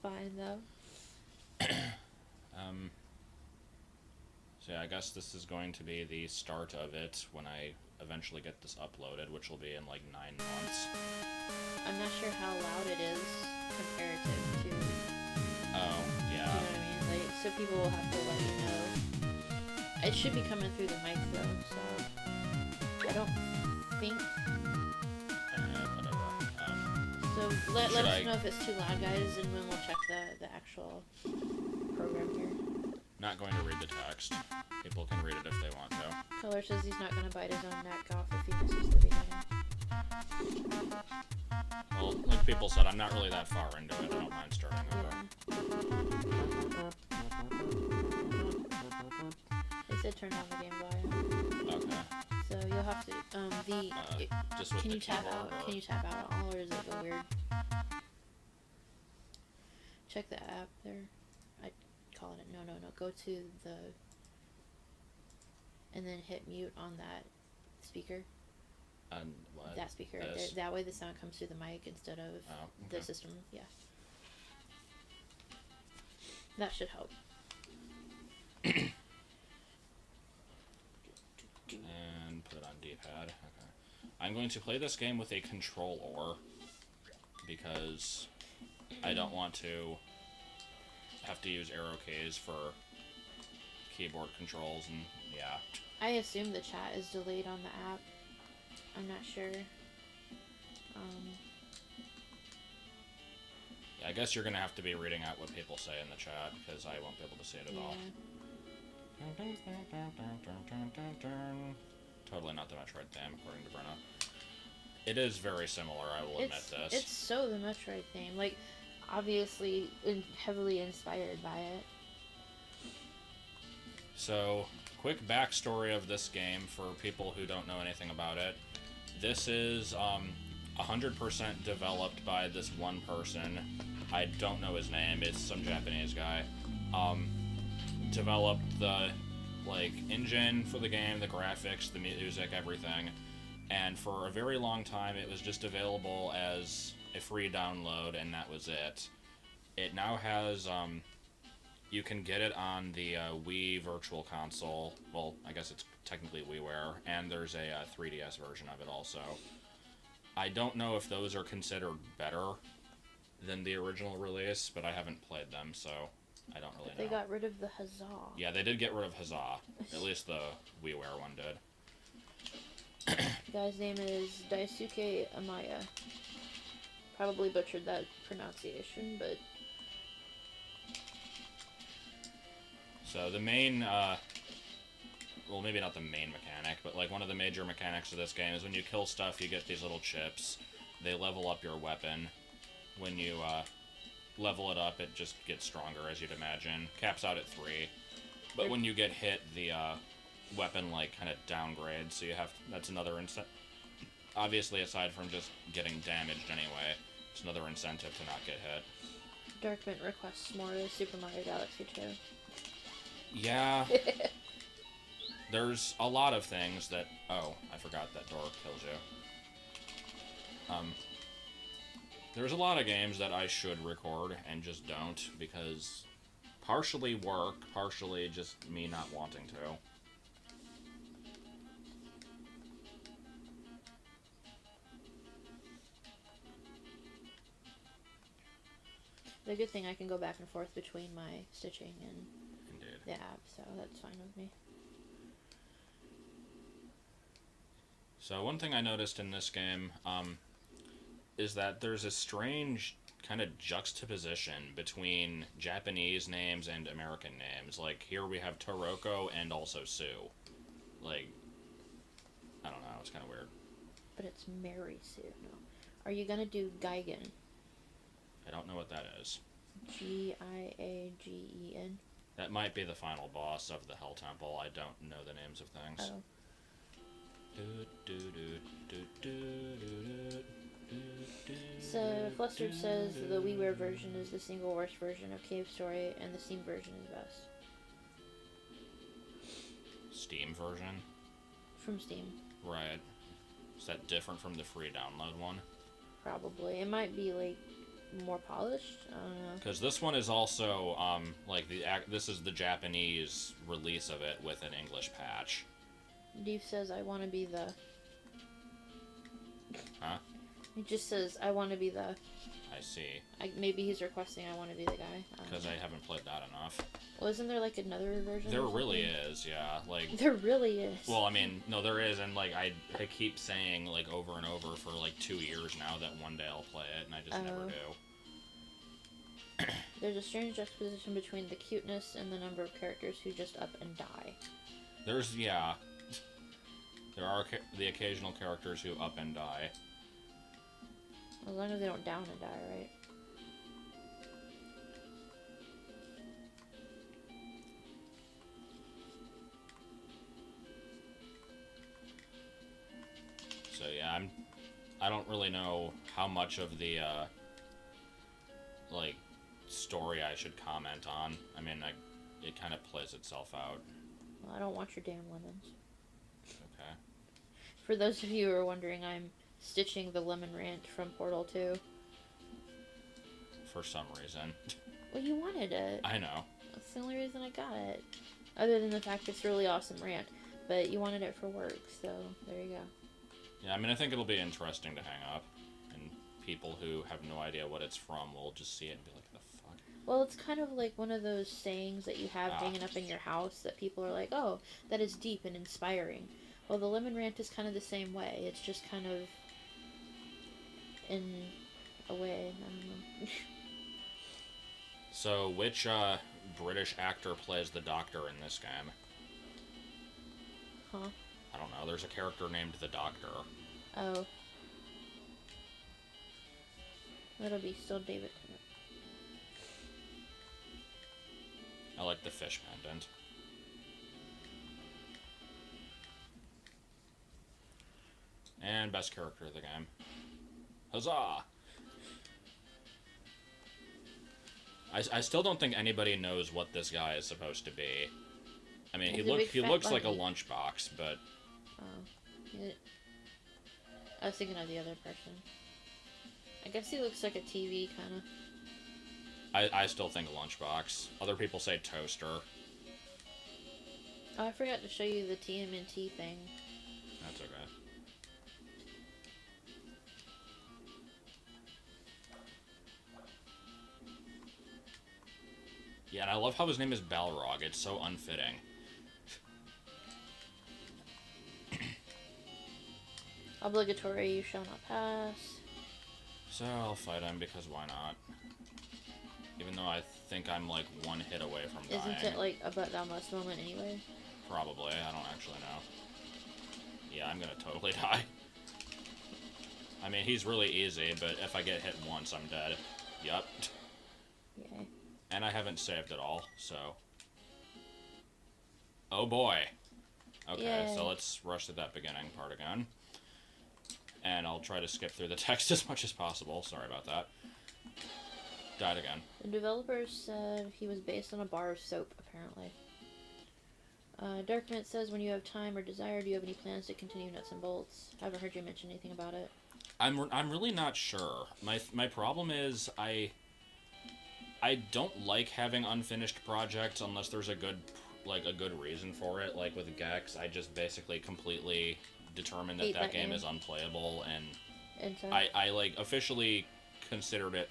fine though. Um, so yeah, I guess this is going to be the start of it when I eventually get this uploaded, which will be in like 9 months. I'm not sure how loud it is comparative to, Oh, you know yeah. what I mean? Like, so people will have to let you know. It should be coming through the mic though, so I don't think. Whatever. So let Should us I know if it's too loud, guys, and then we'll check the actual program here. not going to read the text? People can read it if they want to. Color says he's not gonna bite his own neck off if he misses the beginning. Well, like people said, I'm not really that far into it. I don't mind starting over. They said turn on the Game Boy. Okay. So you'll have to Just with can the you tap keyboard, out? or... Can you tap out at all, or does it go weird? Check the app there. I call it no. Go to the and then hit mute on that speaker. And what? That speaker. This? That way the sound comes through the mic instead of Okay. the system. Yeah. That should help. And put it on D-pad. Okay. I'm going to play this game with a controller because I don't want to have to use arrow keys for keyboard controls, and yeah. I assume the chat is delayed on the app. I'm not sure. Yeah, I guess you're going to have to be reading out what people say in the chat because I won't be able to see it at all. Totally not the Metroid theme, according to Bruno. It is very similar, I will admit this. It's so the Metroid theme. Like, obviously heavily inspired by it. So, quick backstory of this game for people who don't know anything about it. This is 100% developed by this one person. I don't know his name. It's some Japanese guy. Developed the engine for the game, the graphics, the music, everything. And for a very long time, it was just available as a free download, and that was it. It now has you can get it on the Wii Virtual Console. Well, I guess it's technically WiiWare, and there's a 3DS version of it also. I don't know if those are considered better than the original release, but I haven't played them, so I don't really know. They got rid of the huzzah. Yeah, they did get rid of huzzah. At least the WiiWare one did. The guy's name is Daisuke Amaya. Probably butchered that pronunciation, but... So the main, well, maybe not the main mechanic, but one of the major mechanics of this game is when you kill stuff, you get these little chips. They level up your weapon. When you level it up, it just gets stronger, as you'd imagine. Caps out at 3. But when you get hit, the weapon kind of downgrades, so you have that's another incentive. Obviously, aside from just getting damaged anyway, it's another incentive to not get hit. Darkmint requests more Super Mario Galaxy 2. Yeah. There's a lot of things that... Oh, I forgot that door kills you. There's a lot of games that I should record and just don't, because partially work, partially just me not wanting to. The good thing I can go back and forth between my stitching and Indeed. the app, so that's fine with me. So one thing I noticed in this game is that there's a strange kind of juxtaposition between Japanese names and American names. Here we have Toroko and also Sue. I don't know, it's kind of weird. But it's Mary Sue, no. Are you gonna do Gigan? I don't know what that is. Giagen? That might be the final boss of the Hell Temple. I don't know the names of things. Oh. So, Flustered says the WiiWare version is the single worst version of Cave Story, and the Steam version is best. Steam version? From Steam. Right. Is that different from the free download one? Probably. It might be more polished. I don't know. Because this one is also like this is the Japanese release of it with an English patch. Deef says, "I want to be the." Huh? He just says, "I want to be the." I see. Maybe he's requesting, "I want to be the guy." Because I haven't played that enough. Well, isn't there like another version? There really is, yeah. Like there really is. Well, I mean, no, there is, and like I keep saying like over and over for like 2 years now that one day I'll play it, and I just never do. There's a strange juxtaposition between the cuteness and the number of characters who just up and die. There are the occasional characters who up and die. As long as they don't down and die, right? So yeah, I don't really know how much of the like story I should comment on. I mean, it kind of plays itself out. Well, I don't want your damn lemons. Okay. For those of you who are wondering, I'm stitching the lemon rant from Portal 2. For some reason. Well, you wanted it. I know. That's the only reason I got it. Other than the fact it's a really awesome rant. But you wanted it for work, so there you go. Yeah, I mean, I think it'll be interesting to hang up, and people who have no idea what it's from will just see it and be like, the fuck? Well, it's kind of like one of those sayings that you have hanging up in your house that people are like, oh, that is deep and inspiring. Well, the lemon rant is kind of the same way. It's just kind of in a way, I don't know. So, which British actor plays the Doctor in this game? Huh? I don't know. There's a character named the Doctor. Oh. That'll be still David Tennant. I like the fish pendant. And best character of the game. Huzzah! I still don't think anybody knows what this guy is supposed to be. I mean, he looks like a lunchbox, but... Oh. I was thinking of the other person. I guess he looks like a TV, kind of. I still think lunchbox. Other people say toaster. Oh, I forgot to show you the TMNT thing. That's okay. Yeah, and I love how his name is Balrog. It's so unfitting. Obligatory, you shall not pass. So I'll fight him because why not? Even though I think I'm like one hit away from dying. Isn't it like a but thou must moment anyway? Probably. I don't actually know. Yeah, I'm gonna totally die. I mean, he's really easy, but if I get hit once, I'm dead. Yup. Yay. And I haven't saved at all, so... Oh boy! Okay, Yay. So let's rush to that beginning part again. And I'll try to skip through the text as much as possible. Sorry about that. Died again. The developers said he was based on a bar of soap, apparently. Darkmint says, when you have time or desire, do you have any plans to continue Nuts and Bolts? I haven't heard you mention anything about it. I'm really not sure. My problem is I don't like having unfinished projects unless there's a good reason for it. Like with Gex, I just basically completely determined that game is unplayable, and I like officially considered it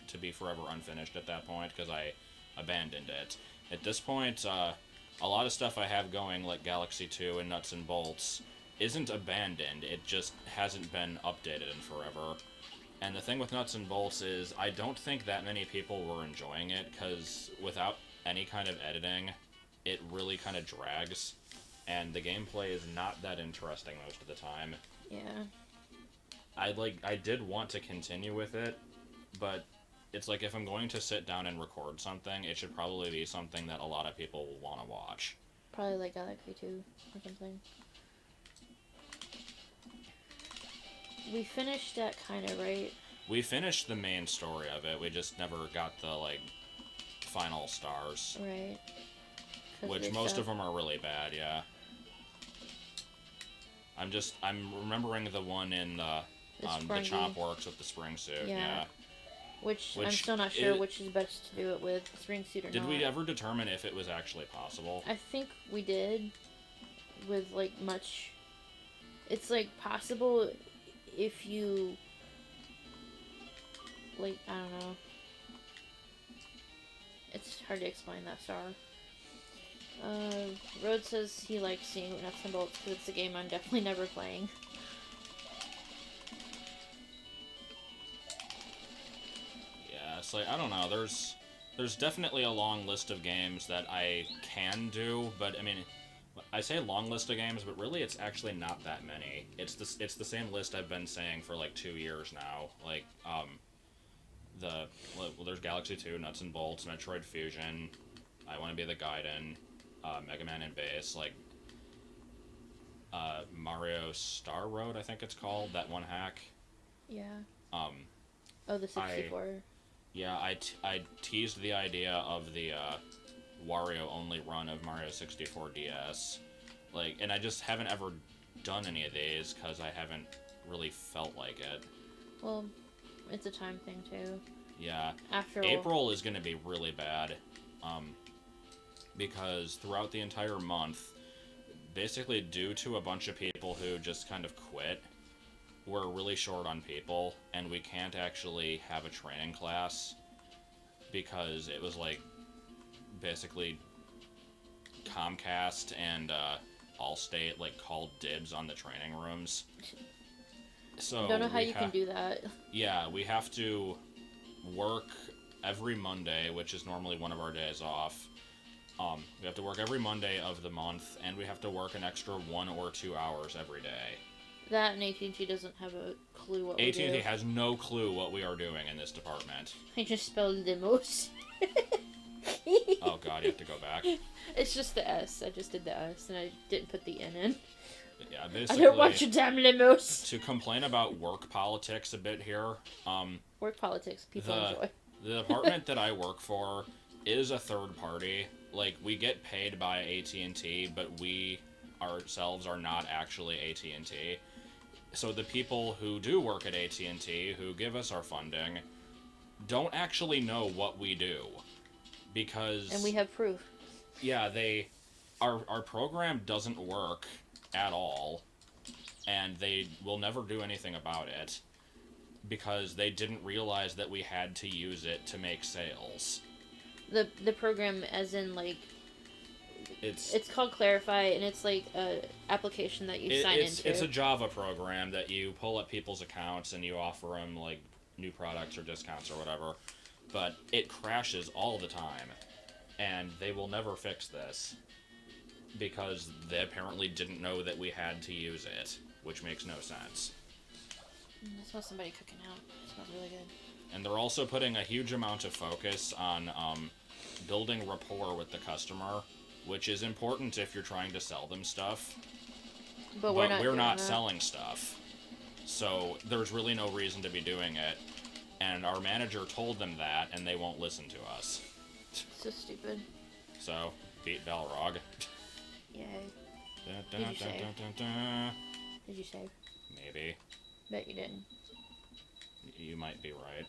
to be forever unfinished at that point because I abandoned it. At this point, a lot of stuff I have going, like Galaxy 2 and Nuts and Bolts, isn't abandoned. It just hasn't been updated in forever. And the thing with Nuts and Bolts is I don't think that many people were enjoying it because without any kind of editing, it really kind of drags. And the gameplay is not that interesting most of the time. Yeah. I did want to continue with it, but it's like if I'm going to sit down and record something, it should probably be something that a lot of people will want to watch. Probably like Galaxy 2 or something. We finished that kind of, right? We finished the main story of it. We just never got the, final stars. Right. Which most of them are really bad, yeah. I'm remembering the one in the Chomp Works with the spring suit, yeah. Which I'm Which still not sure which is best to do it with, spring suit or did not. we ever determine if it was actually possible? I think we did. With like much, it's like possible if you like I don't know. It's hard to explain that star. Rhodes says he likes seeing nuts and bolts because it's a game I'm definitely never playing. Yeah, it's like I don't know. There's definitely a long list of games that I can do, but I mean, I say long list of games, but really it's actually not that many. It's the same list I've been saying for like 2 years now. Like there's Galaxy 2, Nuts and Bolts, Metroid Fusion, I Want to Be the Gaiden, Mega Man and Bass, like Mario Star Road, I think it's called, that one hack. Yeah. Oh, the 64. I teased the idea of the Wario only run of Mario 64 DS, like, and I just haven't ever done any of these because I haven't really felt like it. Well, it's a time thing too. Yeah. After April is going to be really bad, because throughout the entire month, basically due to a bunch of people who just kind of quit, we're really short on people, and we can't actually have a training class because it was like basically Comcast and Allstate like called dibs on the training rooms. So don't know how you can do that. Yeah, we have to work every Monday, which is normally one of our days off. We have to work every Monday of the month, and we have to work an extra 1 or 2 hours every day. That and AT&T doesn't have a clue what we do. AT&T has no clue what we are doing in this department. I just spelled limos. Oh god, you have to go back. It's just the S. I just did the S, and I didn't put the N in. Yeah, basically. I don't want your damn limos. To complain about work politics a bit here, work politics, people enjoy. The department that I work for is a third party. Like, we get paid by AT&T, but we ourselves are not actually AT&T. So the people who do work at AT&T, who give us our funding, don't actually know what we do. Because... And we have proof. Yeah, our program doesn't work at all, and they will never do anything about it, because they didn't realize that we had to use it to make sales. The program, as in, like... It's called Clarify, and it's like a application that you sign into. It's a Java program that you pull up people's accounts and you offer them like new products or discounts or whatever. But it crashes all the time, and they will never fix this because they apparently didn't know that we had to use it, which makes no sense. I smell somebody cooking out. It smells really good. And they're also putting a huge amount of focus on building rapport with the customer, which is important if you're trying to sell them stuff. But we're not selling stuff. So there's really no reason to be doing it. And our manager told them that, and they won't listen to us. So stupid. So, beat Balrog. Yay. Did you save? Did you save? Maybe. Bet you didn't. You might be right.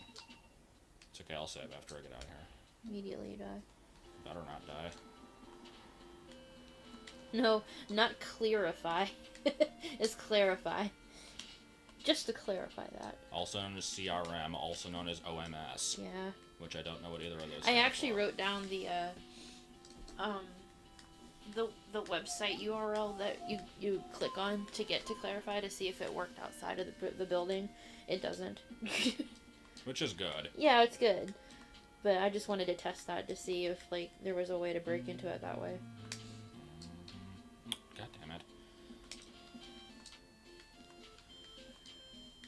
It's okay, I'll save after I get out of here. Immediately you die. Better not die. No, not clarify. It's clarify. Just to clarify that. Also known as CRM, also known as OMS. Yeah. Which I don't know what either of those I actually wrote down the website URL that you click on to get to Clarify to see if it worked outside of the building. It doesn't. Which is good. Yeah, it's good. But I just wanted to test that to see if like there was a way to break into it that way. God damn it.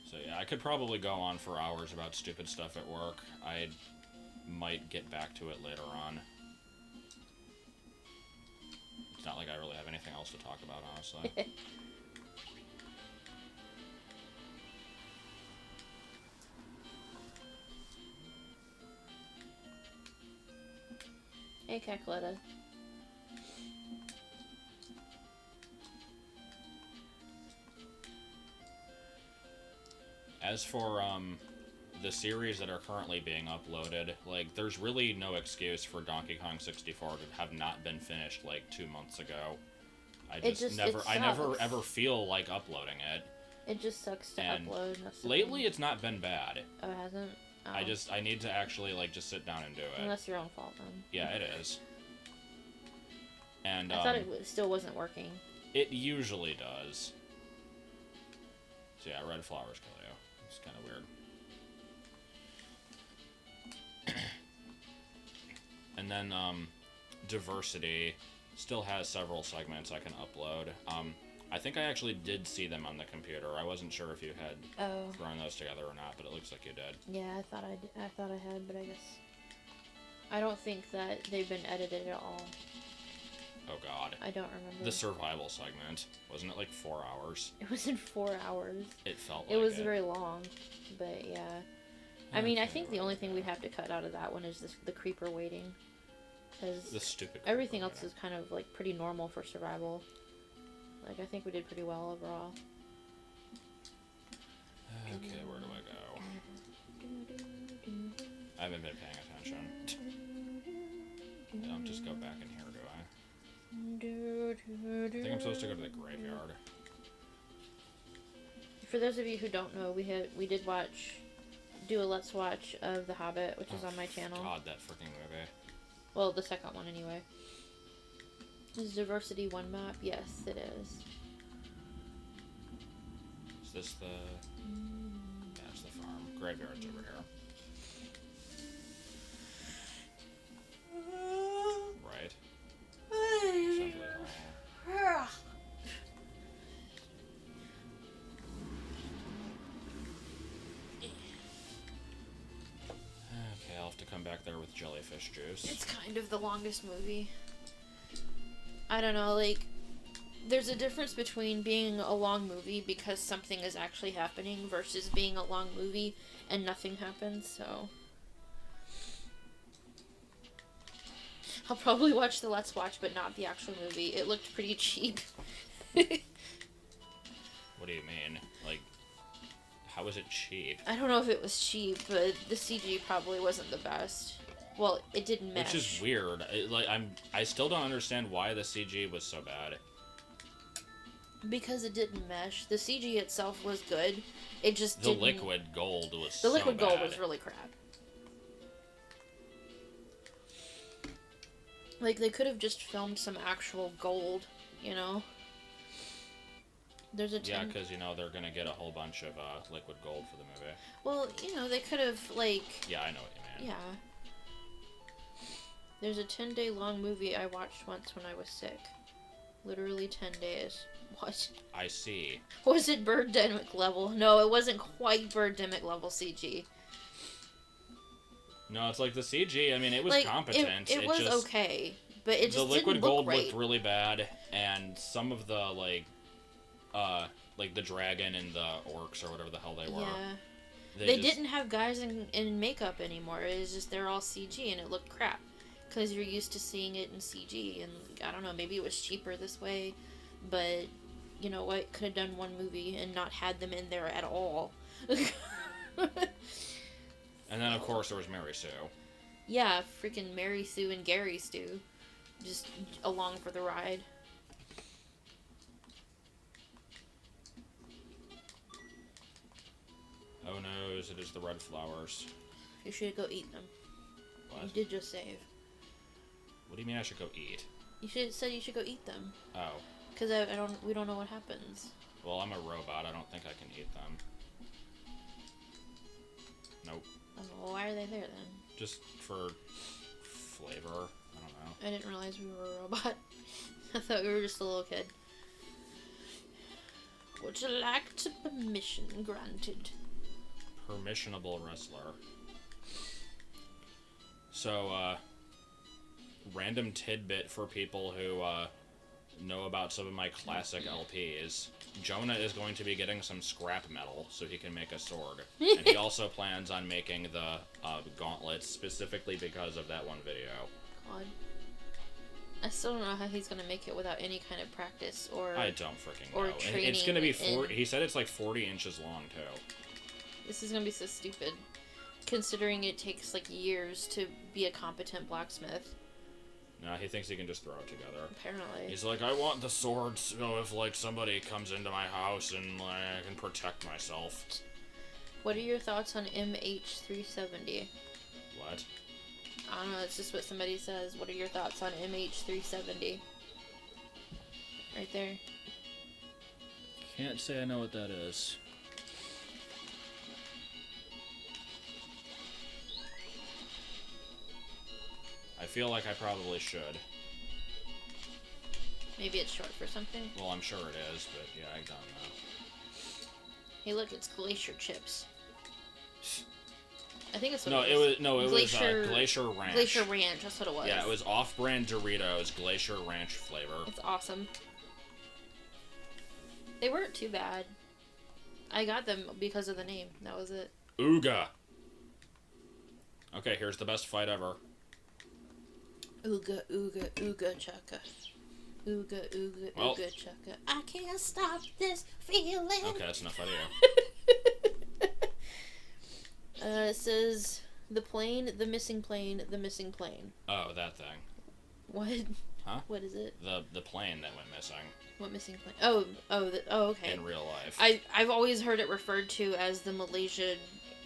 So yeah, I could probably go on for hours about stupid stuff at work. I might get back to it later on. It's not like I really have anything else to talk about, honestly. Hey, Cacletta. As for the series that are currently being uploaded, like, there's really no excuse for Donkey Kong 64 to have not been finished, like, 2 months ago. I never ever feel like uploading it. It just sucks to And upload. lately, it's not been bad. Oh, it hasn't? Oh. I need to actually, like, just sit down and do it. Well, that's your own fault, then. Yeah, it is. And, I thought it still wasn't working. It usually does. So yeah, red flowers kill you. It's kind of weird. And then, Diversity still has several segments I can upload. I think I actually did see them on the computer. I wasn't sure if you had thrown those together or not, but it looks like you did. Yeah, I thought I had, but I guess I don't think that they've been edited at all. Oh god. I don't remember. The survival segment. Wasn't it like 4 hours? It was in 4 hours. It felt like it. Was very long, but yeah. I mean, I think the only thing we'd have to cut out of that one is the creeper waiting. Because the stupid everything else is kind of, like, pretty normal for survival. Like, I think we did pretty well overall. Okay, where do I go? I haven't been paying attention. I don't just go back in here, do I? I think I'm supposed to go to the graveyard. For those of you who don't know, we did do a Let's Watch of The Hobbit, which is on my channel. God, that freaking movie. Well, the second one anyway. Is Diversity 1 map? Yes, it is. Is this the... Yeah, it's the farm. Graveyard's over here. Right. Assembly hall. Okay, I'll have to come back there with jellyfish juice. It's kind of the longest movie. I don't know, like, there's a difference between being a long movie because something is actually happening versus being a long movie and nothing happens, so... I'll probably watch the Let's Watch, but not the actual movie. It looked pretty cheap. What do you mean? Like, how was it cheap? I don't know if it was cheap, but the CG probably wasn't the best. Well, it didn't mesh. Which is weird. I still don't understand why the CG was so bad. Because it didn't mesh. The CG itself was good. It just didn't... The liquid gold was The liquid gold was really crap. Like, they could have just filmed some actual gold, you know? There's a Yeah, because, you know, they're going to get a whole bunch of liquid gold for the movie. Well, you know, they could have, like... Yeah, I know what you mean. Yeah. There's a 10-day long movie I watched once when I was sick. Literally 10 days. What? I see. Was it Birdemic level? No, it wasn't quite Birdemic level CG. No, it's like the CG, I mean, it was like, competent. It was just, okay, but it just the liquid didn't look gold right. looked really bad, and some of the, like the dragon and the orcs or whatever the hell they were. Yeah. They didn't have guys in makeup anymore. It was just, they're all CG, and it looked crap. Because you're used to seeing it in CG, and I don't know, maybe it was cheaper this way, but, you know what, could have done one movie and not had them in there at all. And then, of course, there was Mary Sue. Yeah, freaking Mary Sue and Gary Stu. Just along for the ride. Oh no, it is the red flowers. You should go eat them. What? You did just save. What do you mean I should go eat? You said you should go eat them. Oh. Because we don't know what happens. Well, I'm a robot. I don't think I can eat them. Nope. Well, why are they there then? Just for flavor. I don't know. I didn't realize we were a robot. I thought we were just a little kid. Would you like to permission granted? Permissionable wrestler. So, random tidbit for people who know about some of my classic LPs. Jonah is going to be getting some scrap metal so he can make a sword. And he also plans on making the gauntlets specifically because of that one video. God. I still don't know how he's going to make it without any kind of practice or... I don't freaking know. Or training. It's going to be 40... He said it's like 40 inches long, too. This is going to be so stupid. Considering it takes like years to be a competent blacksmith. No, he thinks he can just throw it together. Apparently. He's like, I want the sword so if, like, somebody comes into my house and, like, I can protect myself. What are your thoughts on MH370? What? I don't know, it's just what somebody says. What are your thoughts on MH370? Right there. Can't say I know what that is. I feel like I probably should. Maybe it's short for something. Well, I'm sure it is, but yeah, I don't know. Hey, look, it's Glacier Chips. I think it's what No, it was. it was Glacier Ranch. Glacier Ranch, that's what it was. Yeah, it was off-brand Doritos Glacier Ranch flavor. It's awesome. They weren't too bad. I got them because of the name. That was it. Ooga. Okay, here's the best fight ever. Ooga, ooga, ooga, chaka. Ooga, ooga, ooga, chaka. I can't stop this feeling. Okay, that's enough audio. It says, the plane, the missing plane, the missing plane. Oh, that thing. What? Huh? What is it? The plane that went missing. What missing plane? Oh, okay. In real life. I've always heard it referred to as the Malaysian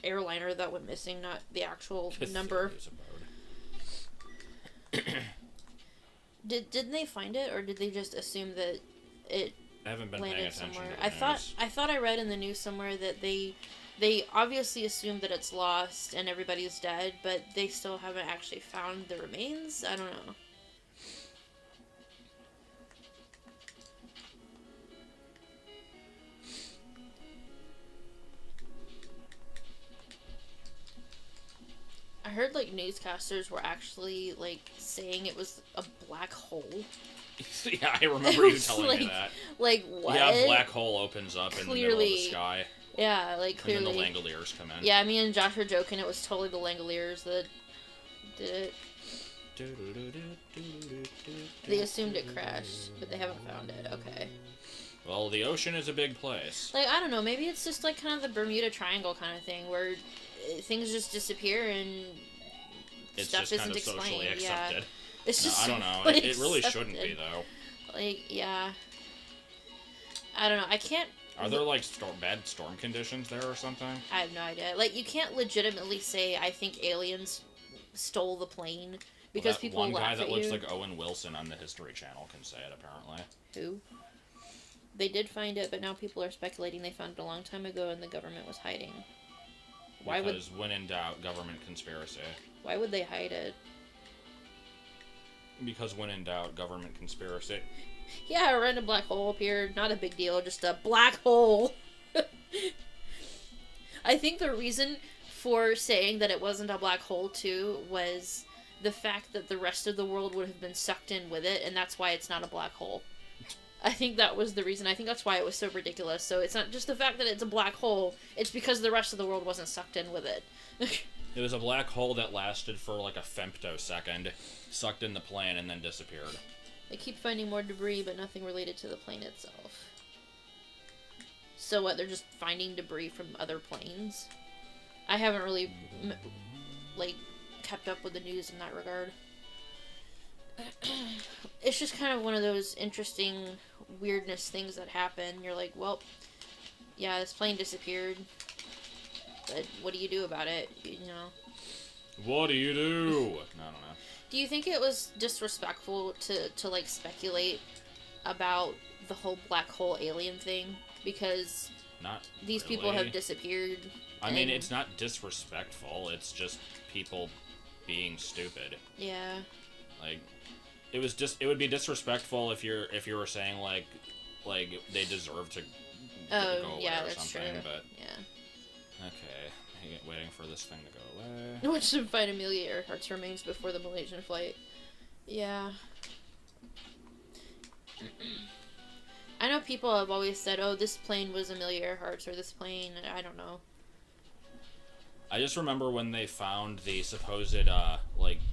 airliner that went missing, not the actual number. Didn't they find it, or did they just assume that it I haven't been paying landed attention somewhere? to the news. I thought I read in the news somewhere that they obviously assume that it's lost and everybody's dead, but they still haven't actually found the remains. I don't know. I heard like newscasters were actually like saying it was a black hole. Yeah, I remember you telling me that. Like what? Yeah, a black hole opens up in the middle of the sky. Yeah, like clearly. And then the Langoliers come in. Yeah, me and Josh were joking. It was totally the Langoliers that did it. They assumed it crashed, but they haven't found it. Okay. Well, the ocean is a big place. Like, I don't know. Maybe it's just like kind of the Bermuda Triangle kind of thing, where things just disappear and it's stuff just isn't kind of explained. socially accepted. Yeah. It's just I don't know. It really shouldn't be, though. Like, yeah. I don't know. I can't... Are there, like, bad storm conditions there or something? I have no idea. Like, you can't legitimately say, I think aliens stole the plane, because well, people laugh at you. One guy that looks like Owen Wilson on the History Channel can say it, apparently. Who? They did find it, but now people are speculating they found it a long time ago and the government was hiding. Because when in doubt, government conspiracy. Why would they hide it? Because when in doubt, government conspiracy. Yeah, a random black hole appeared. Not a big deal, just a black hole. I think the reason for saying that it wasn't a black hole, too, was the fact that the rest of the world would have been sucked in with it, and that's why it's not a black hole. I think that was the reason. I think that's why it was so ridiculous. So it's not just the fact that it's a black hole, it's because the rest of the world wasn't sucked in with it. It was a black hole that lasted for like a femtosecond, sucked in the plane, and then disappeared. They keep finding more debris, but nothing related to the plane itself. So what, they're just finding debris from other planes? I haven't really, kept up with the news in that regard. It's just kind of one of those interesting weirdness things that happen. You're like, well, yeah, this plane disappeared, but what do you do about it, you know? What do you do? I don't know. Do you think it was disrespectful to like, speculate about the whole black hole alien thing? Because not these really. people have disappeared. I mean, it's not disrespectful. It's just people being stupid. Yeah. Like, it would be disrespectful if you were saying like they deserve to go away or something. True. But yeah. Okay, waiting for this thing to go away. Watch them find Amelia Earhart's remains before the Malaysian flight. Yeah. I know people have always said, "Oh, this plane was Amelia Earhart's," or "This plane," I don't know. I just remember when they found the supposed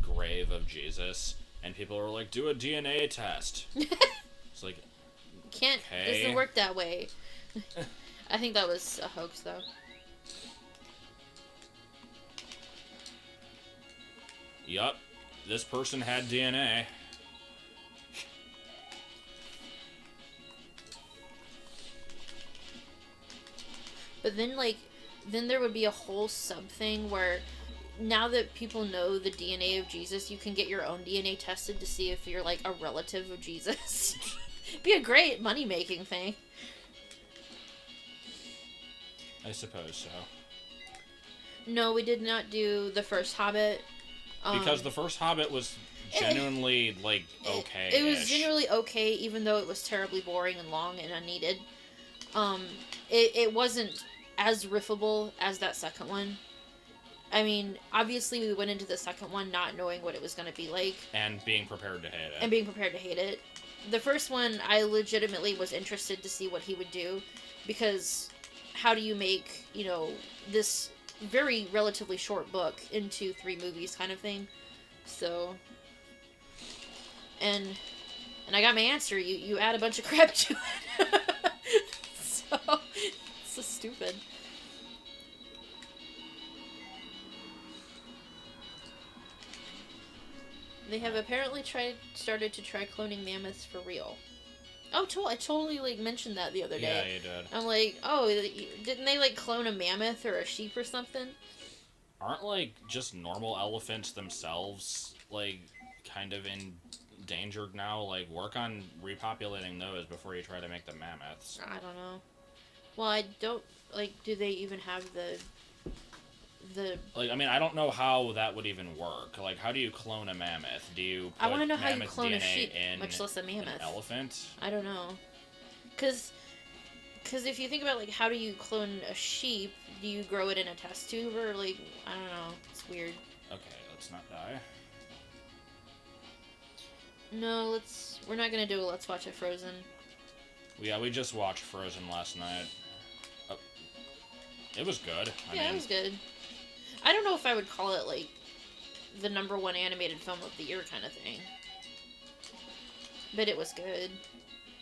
grave of Jesus. And people were like, do a DNA test. It's like, doesn't work that way. I think that was a hoax, though. yup, this person had DNA. But then, like, then there would be a whole sub thing where now that people know the DNA of Jesus, you can get your own DNA tested to see if you're, like, a relative of Jesus. It'd be a great money-making thing. I suppose so. No, we did not do the first Hobbit. Because the first Hobbit was genuinely, like, okay. It was generally okay, even though it was terribly boring and long and unneeded. It wasn't as riffable as that second one. I mean, obviously we went into the second one not knowing what it was going to be like. And being prepared to hate it. The first one, I legitimately was interested to see what he would do. Because how do you make, you know, this very relatively short book into 3 movies kind of thing? So... And I got my answer. You add a bunch of crap to it. So, it's so stupid. They have apparently started to try cloning mammoths for real. Oh, I totally, like, mentioned that the other day. Yeah, you did. I'm like, oh, didn't they, like, clone a mammoth or a sheep or something? Aren't, like, just normal elephants themselves, like, kind of endangered now? Like, work on repopulating those before you try to make them mammoths. I don't know. Well, I don't, like, do they even have the... Like, I mean, I don't know how that would even work. Like, how do you clone a mammoth? Do you put I want to know how you mammoth clone DNA a sheep, in much less a mammoth. an elephant? I don't know. Because if you think about, like, how do you clone a sheep? Do you grow it in a test tube? Or, like, I don't know. It's weird. Okay, let's not die. No, we're not gonna do a Let's Watch It Frozen. Yeah, we just watched Frozen last night. It was good. I mean, it was good. I don't know if I would call it, like, the #1 animated film of the year kind of thing. But it was good.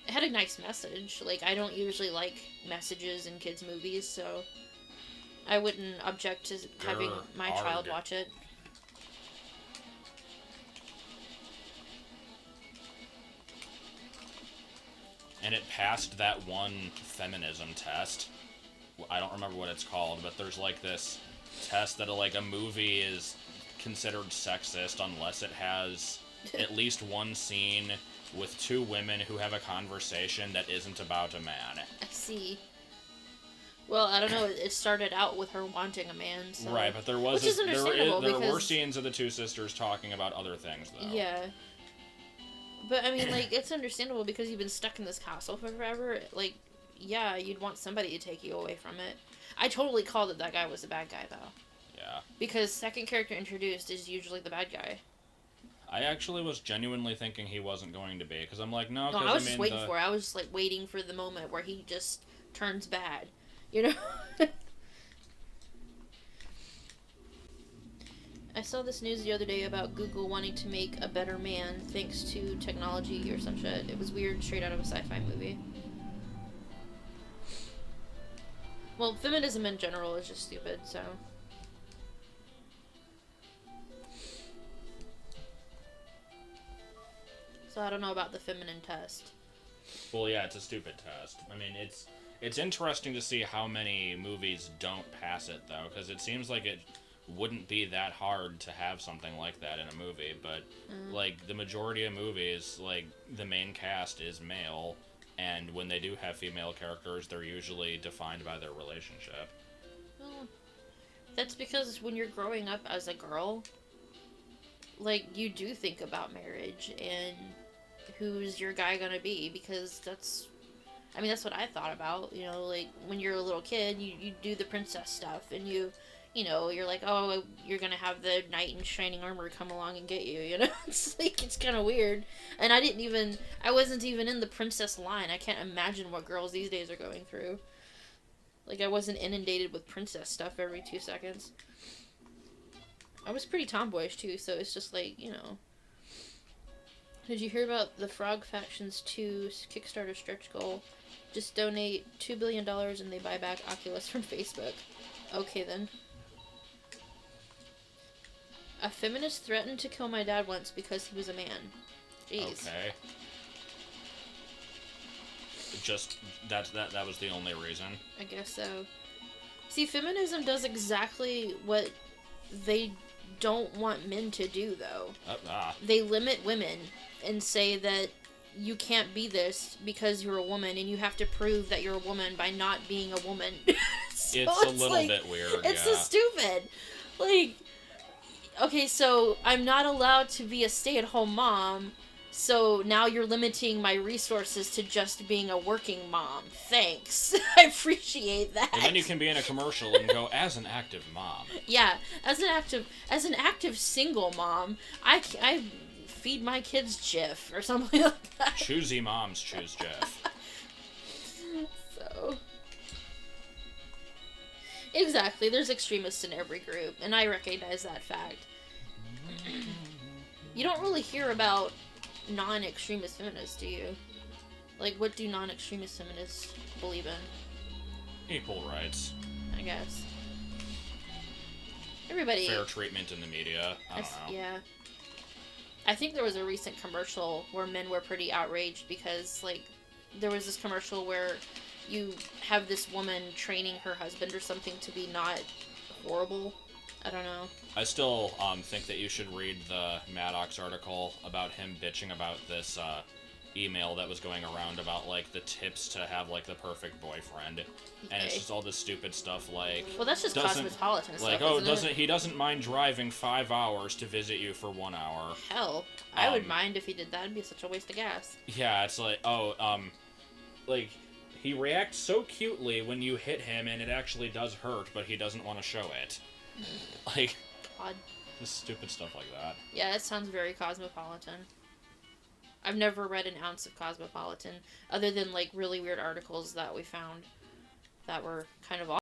It had a nice message. Like, I don't usually like messages in kids' movies, so I wouldn't object to having my child watch it. And it passed that one feminism test. I don't remember what it's called, but there's, like, this test that, like, a movie is considered sexist unless it has at least one scene with 2 women who have a conversation that isn't about a man. I see. Well, I don't know. It started out with her wanting a man, so... Right, but there was... Which is understandable, there were scenes of the 2 sisters talking about other things, though. Yeah. But, I mean, like, it's understandable because you've been stuck in this castle for forever. Like, yeah, you'd want somebody to take you away from it. I totally called it that guy was the bad guy, though. Yeah. Because second character introduced is usually the bad guy. I actually was genuinely thinking he wasn't going to be, because I'm like, no, I was just waiting for it. I was just, like, waiting for the moment where he just turns bad. You know? I saw this news the other day about Google wanting to make a better man thanks to technology or some shit. It was weird, straight out of a sci-fi movie. Well, feminism in general is just stupid, so... So I don't know about the feminine test. Well, yeah, it's a stupid test. I mean, it's interesting to see how many movies don't pass it, though, because it seems like it wouldn't be that hard to have something like that in a movie, but, like, the majority of movies, like, the main cast is male, and when they do have female characters, they're usually defined by their relationship. Well, that's because when you're growing up as a girl, like, you do think about marriage and who's your guy gonna be, because that's what I thought about, you know, like, when you're a little kid, you do the princess stuff, and you know, you're like, oh, you're gonna have the knight in shining armor come along and get you, you know? It's like, it's kind of weird. And I wasn't even in the princess line. I can't imagine what girls these days are going through. Like, I wasn't inundated with princess stuff every 2 seconds. I was pretty tomboyish, too, so it's just like, you know. Did you hear about the Frog Factions 2 Kickstarter stretch goal? Just donate $2 billion and they buy back Oculus from Facebook. Okay, then. A feminist threatened to kill my dad once because he was a man. Jeez. Okay. Just that was the only reason. I guess so. See, feminism does exactly what they don't want men to do, though. They limit women and say that you can't be this because you're a woman, and you have to prove that you're a woman by not being a woman. So it's a little bit weird. It's so stupid. Like, okay, so I'm not allowed to be a stay-at-home mom, so now you're limiting my resources to just being a working mom. Thanks. I appreciate that. And then you can be in a commercial and go, as an active mom. Yeah, as an active single mom, I feed my kids Jif or something like that. Choosy moms choose Jeff. So... Exactly, there's extremists in every group, and I recognize that fact. You don't really hear about non-extremist feminists, do you? Like, what do non-extremist feminists believe in? Equal rights. I guess. Everybody... Fair treatment in the media. I don't know. Yeah. I think there was a recent commercial where men were pretty outraged because, like, there was this commercial where you have this woman training her husband or something to be not horrible. I don't know. I still think that you should read the Maddox article about him bitching about this email that was going around about, like, the tips to have, like, the perfect boyfriend. Okay. And it's just all this stupid stuff, like... Well, that's just cosmopolitan stuff, he doesn't mind driving 5 hours to visit you for 1 hour. Hell, I would mind if he did that. It'd be such a waste of gas. Yeah, it's like, like... He reacts so cutely when you hit him, and it actually does hurt, but he doesn't want to show it. Like, God. Just stupid stuff like that. Yeah, it sounds very cosmopolitan. I've never read an ounce of Cosmopolitan, other than, like, really weird articles that we found that were kind of awesome.